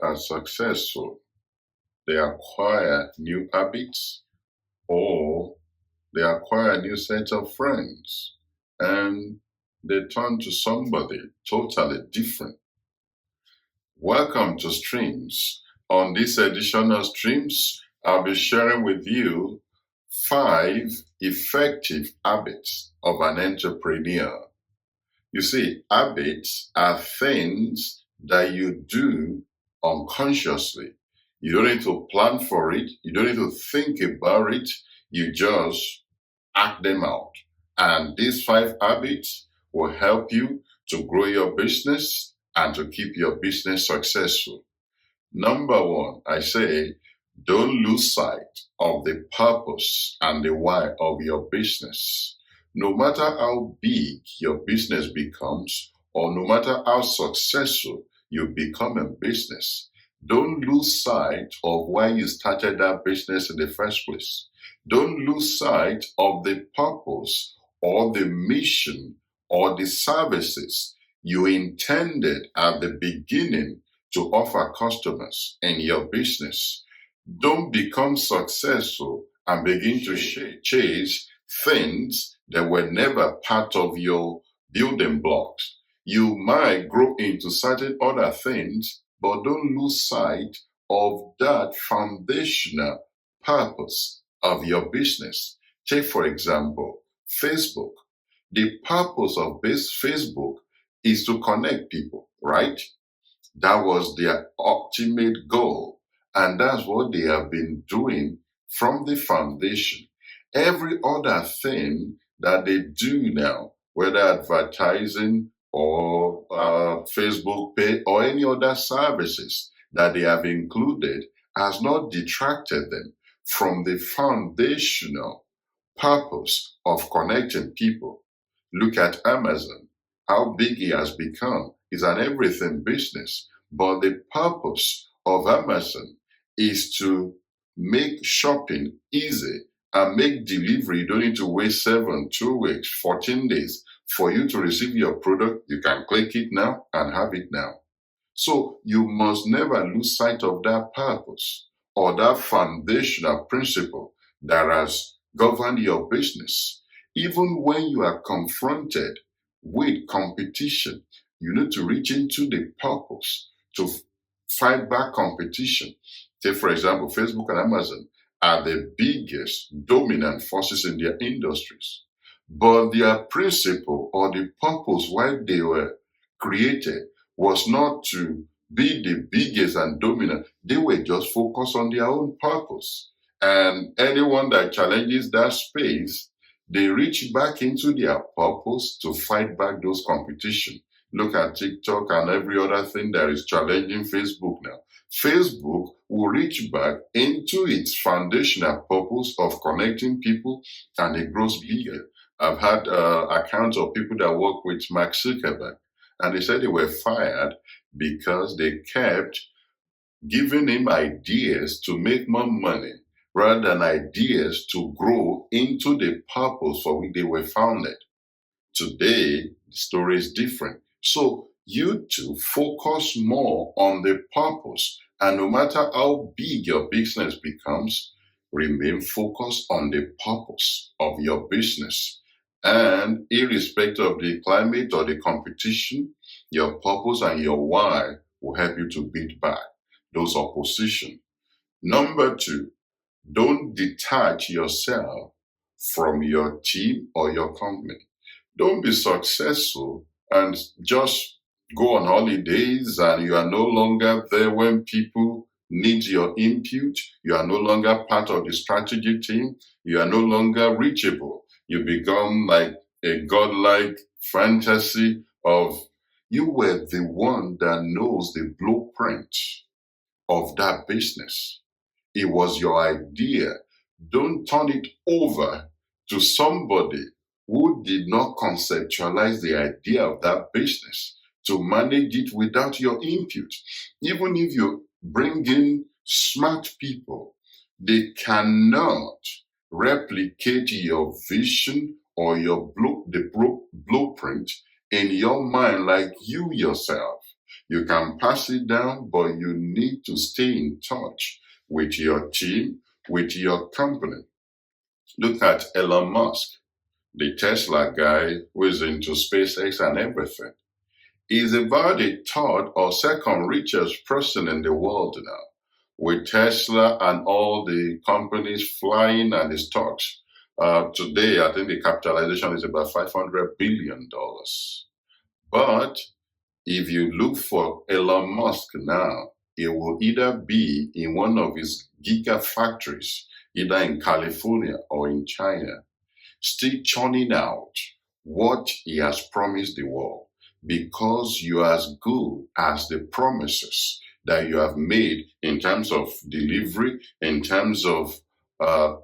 are successful, they acquire new habits or they acquire a new set of friends and they turn to somebody totally different. Welcome to Streams. On this edition of Streams, I'll be sharing with you 5 effective habits of an entrepreneur. You see, habits are things that you do unconsciously. You don't need to plan for it. You don't need to think about it. You just act them out. And these 5 habits will help you to grow your business and to keep your business successful. Number 1, I say, don't lose sight of the purpose and the why of your business. No matter how big your business becomes, or no matter how successful you become in business, don't lose sight of why you started that business in the first place. Don't lose sight of the purpose or the mission or the services you intended at the beginning to offer customers in your business. Don't become successful and begin to chase things that were never part of your building blocks. You might grow into certain other things, but don't lose sight of that foundational purpose of your business. Take, for example, Facebook. The purpose of this Facebook is to connect people, right? That was their ultimate goal. And that's what they have been doing from the foundation. Every other thing that they do now, whether advertising or Facebook Pay or any other services that they have included, has not detracted them from the foundational purpose of connecting people. Look at Amazon, how big it has become. It's an everything business. But the purpose of Amazon is to make shopping easy and make delivery. You don't need to wait 7, 2 weeks, 14 days for you to receive your product. You can click it now and have it now. So you must never lose sight of that purpose or that foundational principle that has governed your business. Even when you are confronted with competition, you need to reach into the purpose to fight back competition. Take, for example, Facebook and Amazon are the biggest dominant forces in their industries. But their principle or the purpose why they were created was not to be the biggest and dominant. They were just focused on their own purpose. And anyone that challenges that space, they reach back into their purpose to fight back those competition. Look at TikTok and every other thing that is challenging Facebook now. Facebook will reach back into its foundational purpose of connecting people and it grows bigger. I've had accounts of people that work with Mark Zuckerberg and they said they were fired because they kept giving him ideas to make more money rather than ideas to grow into the purpose for which they were founded. Today, the story is different. So you too focus more on the purpose. And no matter how big your business becomes, remain focused on the purpose of your business. And irrespective of the climate or the competition, your purpose and your why will help you to beat back those opposition. Number 2, don't detach yourself from your team or your company. Don't be successful and just go on holidays and you are no longer there when people need your input. You are no longer part of the strategy team. You are no longer reachable. You become like a godlike fantasy of you were the one that knows the blueprint of that business. It was your idea. Don't turn it over to somebody who did not conceptualize the idea of that business to manage it without your input. Even if you bring in smart people, they cannot replicate your vision or your blueprint in your mind like you yourself. You can pass it down, but you need to stay in touch with your team, with your company. Look at Elon Musk, the Tesla guy who is into SpaceX and everything. He's about the third or second richest person in the world now, with Tesla and all the companies flying and the stocks. Today, I think the capitalization is about $500 billion. But if you look for Elon Musk now, it will either be in one of his gigafactories, either in California or in China, still churning out what he has promised the world, because you are as good as the promises that you have made in terms of delivery, in terms of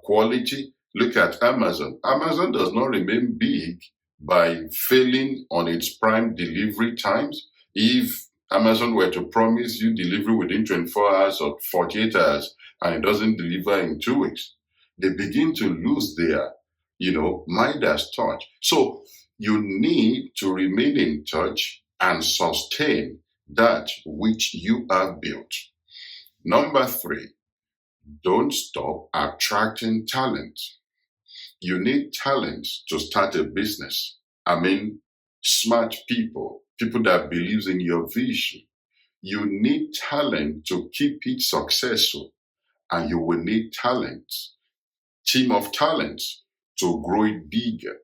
quality. Look at Amazon. Amazon does not remain big by failing on its prime delivery times. If Amazon were to promise you delivery within 24 hours or 48 hours and it doesn't deliver in 2 weeks, they begin to lose their Midas touch. So you need to remain in touch and sustain that which you have built. Number 3, don't stop attracting talent. You need talent to start a business. I mean, smart people that believes in your vision. You need talent to keep it successful, and you will need talent, team of talents, to grow it bigger.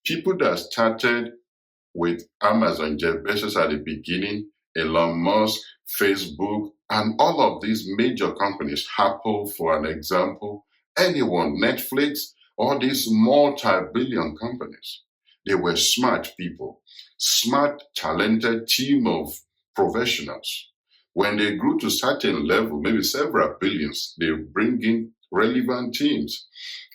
People that started with Amazon, Jeff Bezos at the beginning, Elon Musk, Facebook, and all of these major companies, Apple for an example, anyone, Netflix, all these multi-billion companies, they were smart people, smart, talented team of professionals. When they grew to certain level, maybe several billions, they bring in relevant teams.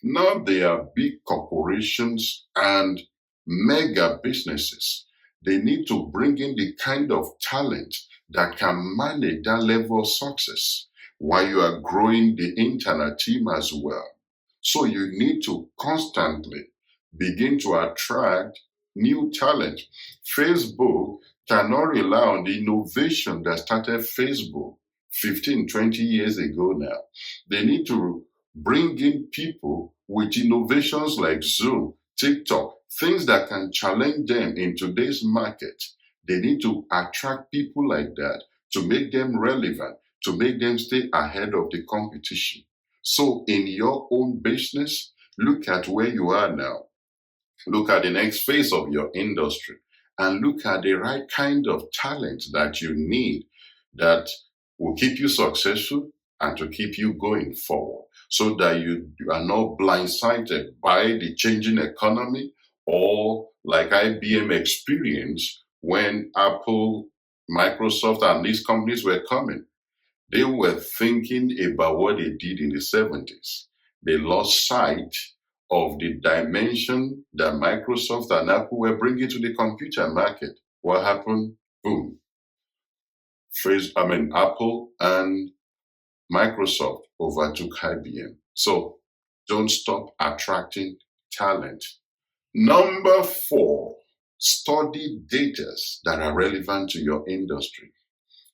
Now they are big corporations and mega businesses. They need to bring in the kind of talent that can manage that level of success while you are growing the internal team as well. So you need to constantly begin to attract new talent. Facebook cannot rely on the innovation that started Facebook 15, 20 years ago now. They need to bring in people with innovations like Zoom, TikTok, things that can challenge them in today's market. They need to attract people like that to make them relevant, to make them stay ahead of the competition. So in your own business, look at where you are now. Look at the next phase of your industry and look at the right kind of talent that you need that will keep you successful and to keep you going forward, so that you are not blindsided by the changing economy, or like IBM experienced when Apple, Microsoft, and these companies were coming. They were thinking about what they did in the 70s. They lost sight of the dimension that Microsoft and Apple were bringing to the computer market. What happened? Boom. Apple and Microsoft overtook IBM. So don't stop attracting talent. Number 4, study data that are relevant to your industry.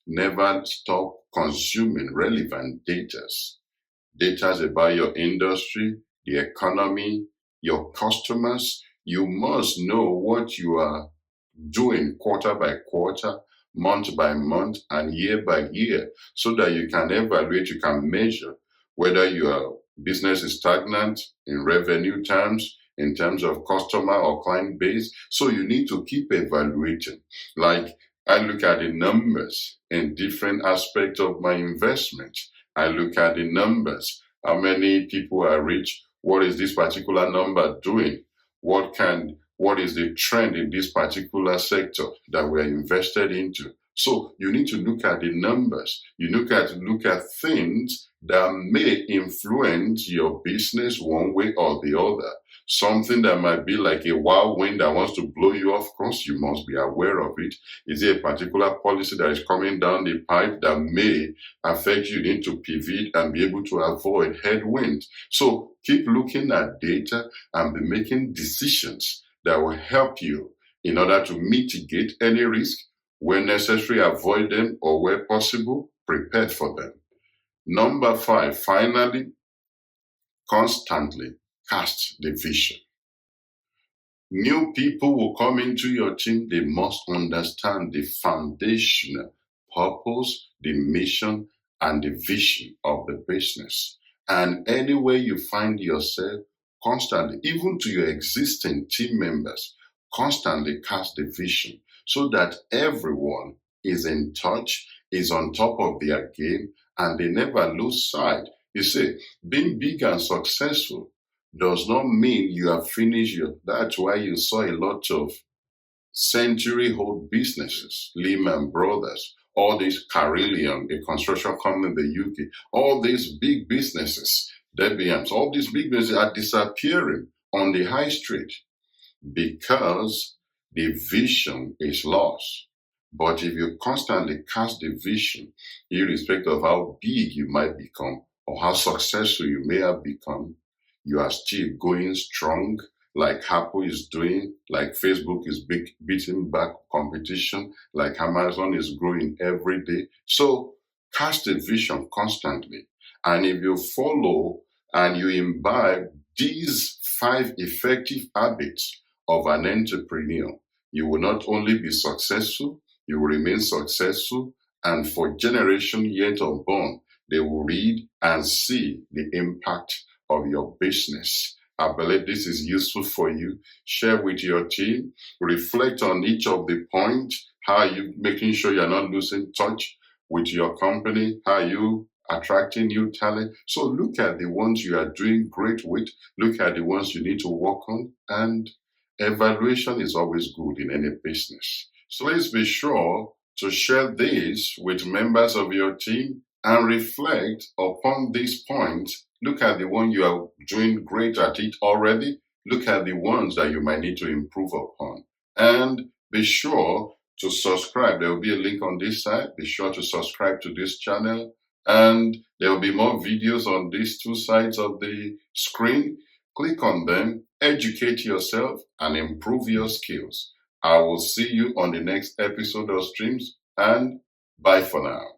Never stop consuming relevant data. Data about your industry, the economy, your customers. You must know what you are doing quarter by quarter, month by month, and year by year, so that you can evaluate, you can measure whether your business is stagnant in revenue terms, in terms of customer or client base. So you need to keep evaluating. Like, I look at the numbers in different aspects of my investment. I look at the numbers. How many people are rich? What is this particular number doing? What is the trend in this particular sector that we're invested into? So you need to look at the numbers. You look at things that may influence your business one way or the other. Something that might be like a wild wind that wants to blow you off course, you must be aware of it. Is there a particular policy that is coming down the pipe that may affect you? You need to pivot and be able to avoid headwinds. So keep looking at data and be making decisions that will help you in order to mitigate any risk Where necessary, avoid them, or where possible, prepare for them. Number 5, finally, constantly cast the vision. New people will come into your team. They must understand the foundational purpose, the mission, and the vision of the business. And anywhere you find yourself, constantly, even to your existing team members, constantly cast the vision so that everyone is in touch, is on top of their game, and they never lose sight. You see, being big and successful does not mean you have finished your. That's why you saw a lot of century-old businesses, Lehman Brothers, all these Carillion, a construction company in the UK, all these big businesses, Debians, all these big businesses are disappearing on the high street because the vision is lost. But if you constantly cast the vision, irrespective of how big you might become or how successful you may have become, you are still going strong, like Apple is doing, like Facebook is beating back competition, like Amazon is growing every day. So cast a vision constantly. And if you follow and you imbibe these 5 effective habits of an entrepreneur, you will not only be successful, you will remain successful, and for generations yet unborn, they will read and see the impact of your business. I believe this is useful for you. Share with your team. Reflect on each of the points. How are you making sure you're not losing touch with your company? How are you attracting new talent? So look at the ones you are doing great with. Look at the ones you need to work on. And evaluation is always good in any business. So let's be sure to share this with members of your team and reflect upon these points. Look at the one you are doing great at it already. Look at the ones that you might need to improve upon. And be sure to subscribe. There will be a link on this side. Be sure to subscribe to this channel. And there will be more videos on these 2 sides of the screen. Click on them, educate yourself, and improve your skills. I will see you on the next episode of Streams, and bye for now.